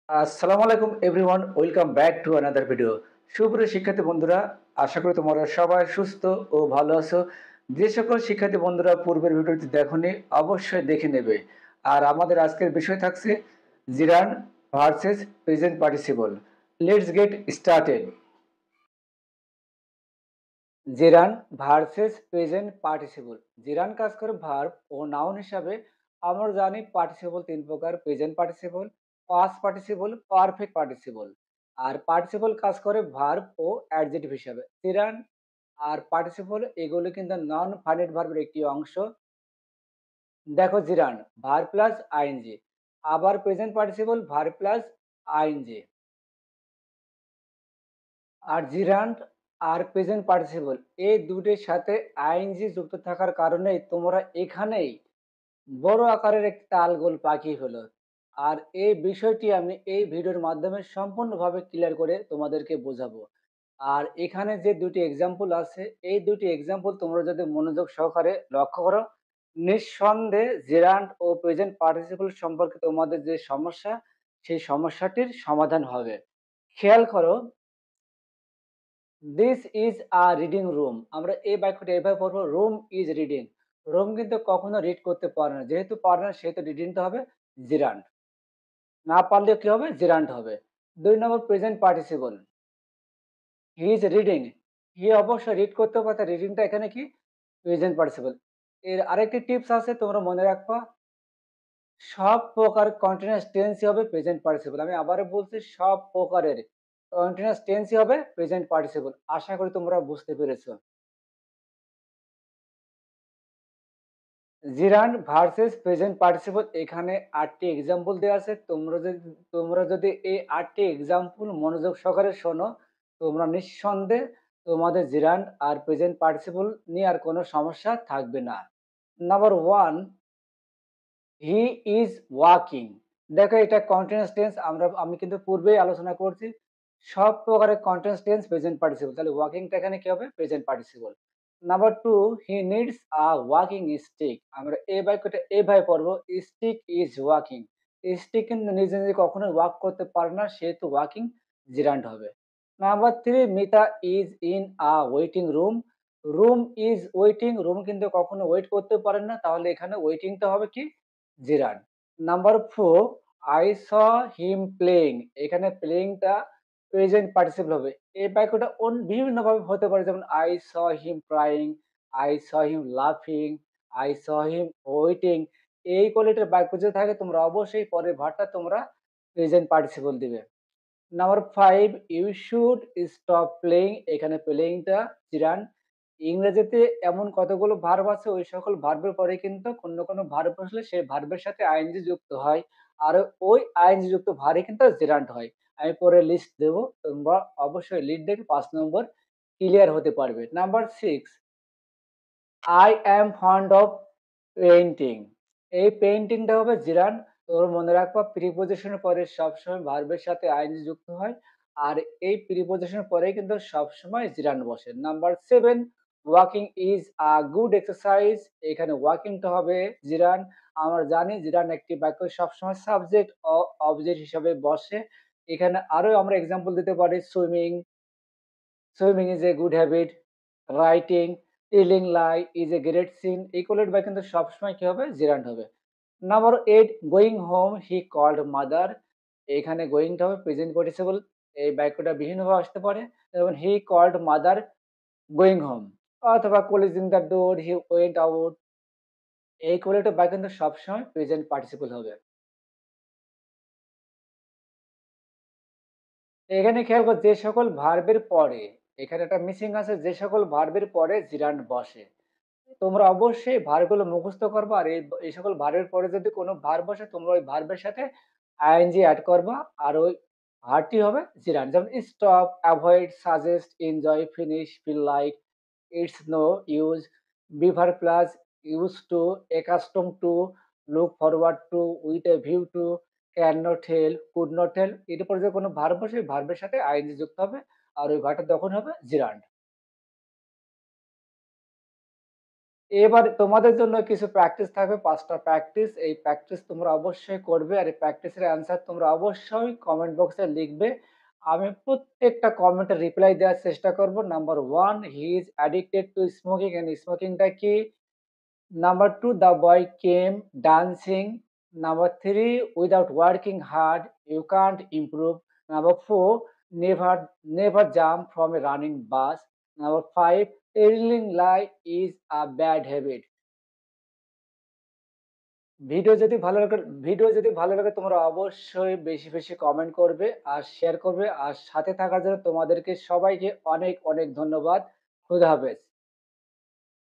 আসসালামু আলাইকুম everyone, welcome back to another video. সুপ্রিয় শিক্ষার্থী বন্ধুরা, আশা করি তোমরা সবাই সুস্থ ও ভালো আছো। যে সকল শিক্ষার্থী বন্ধুরা পূর্বের ভিডিওটি দেখোনি অবশ্যই দেখে নেবে। আর আমাদের আজকের বিষয় থাকছে gerund versus present participle. Let's get started. Gerund versus present participle. Gerund কাজ করে ভার্ব ও নাউন হিসাবে। আমরা জানি পার্টিসিপল তিন প্রকার: present participle, past participle, perfect participle. আর পার্টিসিপল কাজ করে ভার্ব ও অ্যাডজেক্টিভ হিসাবে। জিরান আর পার্টিসিপল এগুলো কিন্তু নন ফাইনাইট ভার্বের একটি অংশ। দেখো, জিরান ভার্ব প্লাস আইএনজি, আবার present participle verb plus ING. আর জিরান্ড আর প্রেজেন্ট পার্টিসিপল এই দুটির সাথে আইএনজি যুক্ত থাকার কারণেই তোমরা এখানেই বড় আকারের একটি তালগোল পাকিয়ে ফেলো। আর এই বিষয়টি আমি এই ভিডিওর মাধ্যমে সম্পূর্ণভাবে ক্লিয়ার করে তোমাদেরকে বোঝাবো। আর এখানে যে দুটি এক্সাম্পল আছে, এই দুটি এক্সাম্পল তোমরা যদি মনোযোগ সহকারে লক্ষ্য করো, নিঃসন্দেহে জেরান্ড ও প্রেজেন্ট পার্টিসিপল সম্পর্কে তোমাদের যে সমস্যা, সেই সমস্যাটির সমাধান হবে। খেয়াল করো, this is a reading room. আমরা এই বাক্যটা এভাবে পড়বো, রুম ইজ রিডিং। রুম কিন্তু কখনো রিড করতে পারে না, যেহেতু পারে না সেহেতু রিডিংটা হবে জিরান্ড। না পারলে কি হবে? জিরান্ড হবে। ২ number present participle, he is reading. He অবশ্যই রিড করতে পারে, তাই রিডিংটা এখানে কি? Present participle. এর আরেকটি টিপস আছে, তোমরা মনে রাখবা, সব প্রকার কন্টিনিউয়াস টেন্সই হবে প্রেজেন্ট পার্টিসিপল। আমি আবারও বলছি, সব প্রকারের কন্টিনিউয়াস টেন্সই হবে প্রেজেন্ট পার্টিসিপল। আশা করি তোমরা বুঝতে পেরেছো। জিরান্ড ভার্সেস প্রেজেন্ট পার্টিসিপল, এখানে ৮টি এক্সাম্পল দেওয়া আছে। তোমরা যদি এই ৮টি এক্সাম্পল মনোযোগ সহকারে শোনো, তোমরা নিঃসন্দেহে তোমাদের জিরান্ড আর প্রেজেন্ট পার্টিসিপল নিয়ে আর কোনো সমস্যা থাকবে না। Number 1, he is walking. দেখো, এটা কন্টিনিউয়াস টেন্স। আমি কিন্তু পূর্বেই আলোচনা করছি, সব প্রকারের কন্টিনিউয়াস টেন্স প্রেজেন্ট পার্টিসিপল। তাহলে ওয়াকিংটা এখানে কি হবে? Present participle. Number 2, he needs a walking stick. আমরা এই বাক্যটা এভাবে পড়বো, স্টিক ইজ ওয়াকিং। স্টিক কিন্তু নিজে নিজে কখনোই ওয়াক করতে পারে না, সেহেতু ওয়াকিং জিরান্ড হবে। Number 3, Mita is in a waiting room. Room is waiting, room কিন্তু কখনো ওয়েট করতে পারে না, তাহলে এখানে ওয়েটিংটা হবে কি? Gerund. Number 4, I saw him playing. এখানে প্লেইংটা প্রেজেন্ট পার্টিসিপল হবে। এই বাক্যটা বিভিন্নভাবে হতে পারে, যেমন I saw him crying, I saw him লাফিং, আই স হিম ওয়েটিং। এই কোয়ালিটির বাক্য যদি থাকে, তোমরা অবশ্যই পরের ভার্বটা তোমরা প্রেজেন্ট পার্টিসিপল দিবে। Number 5, you should stop playing. এখানে প্লেইংটা চিরান। ইংরেজিতে এমন কতগুলো ভার্ব আছে, ওই সকল ভার্বের পরে কিন্তু কোনো ভার্ব আসলে সেই ভার্বের সাথে আইএনজি যুক্ত হয়। আর ওই আইএনজি যুক্ত ভার্বই কিন্তু জেরান্ড হয়। আমি পরে লিস্ট দেব, তোমরা অবশ্যই লিস্ট দেখে ৫ নম্বর ক্লিয়ার হতে পারবে। Number 6, I am fond of painting. এই পেইন্টিংটা হবে জিরান। তোমরা মনে রাখবা, প্রিপোজিশনের পরে সবসময় ভার্বের সাথে আইএনজি যুক্ত হয়। আর এই প্রিপোজিশনের পরেই কিন্তু সবসময় জিরান বসে। Number 7, walking is a good exercise. এখানে ওয়াকিংটা হবে জিরান। আমরা জানি জিরান একটি বাক্য সবসময় সাবজেক্ট ও অবজেক্ট হিসাবে বসে। এখানে আরো আমরা এক্সাম্পল দিতে পারি, swimming, swimming is a good habit, writing, telling lie is a great sin. Equalled by কিন্তু সবসময় কি হবে? জেরান্ড হবে। Number 8, going home he called mother. এখানে গোয়িংটা হবে প্রেজেন্ট পার্টিসিপল। এই বাক্যটা বিভিন্নভাবে আসতে পারে, যেমন he called mother going home, অথবা closing the door he went out. এই কোয়ালিটিভ বাক্য কিন্তু সবসময় প্রেজেন্ট পার্টিসিপল হবে। এখানে খেয়াল কর, যে সকল ভার্বের পরে, এখানে একটা মিসিং আছে, যে সকল ভার্বের পরে জিরান্ড বসে। তোমরা অবশ্যই ভার্বগুলো মুখস্থ করবা। আর এই সকল ভার্বের পরে যদি কোনো ভার্ব বসে, তোমরা ওই ভার্বের সাথে আইএনজি এড করবা। আর ওই ভার্বটি হবে জিরান। যেমন stop, avoid, suggest, enjoy, finish, feel like, it's no use, বিভার প্লাস, use to, accustom to, look forward to, with a view to, can not help, could not help. এর পরে যে কোনো ভার্ব বসে, ভার্বের সাথে আইএনজি যুক্ত হবে। আর ওই ভার্বটা তখন হবে জিরান্ড। এবার তোমাদের জন্য কিছু প্র্যাকটিস থাকবে ৫ টা প্র্যাকটিস। এই প্র্যাকটিস তোমরা অবশ্যই করবে। আর এই প্র্যাকটিসের অ্যান্সার তোমরা অবশ্যই কমেন্ট বক্সে লিখবে। আমি প্রত্যেকটা কমেন্টের রিপ্লাই দেওয়ার চেষ্টা করব। Number 1 he is addicted to smoking and স্মোকিংটা কি? Number 2 the boy came dancing. Number 3 without working hard you can't improve. Number 4 never never jump from a running bus. Number 5 telling lie is a bad habit. Video যদি ভালো লাগে video যদি ভালো লাগে তোমরা অবশ্যই বেশি, বেশি কমেন্ট করবে আর শেয়ার করবে। আর সাথে থাকার জন্য তোমাদেরকে সবাইকে অনেক, অনেক ধন্যবাদ। খোদা হাফেজ।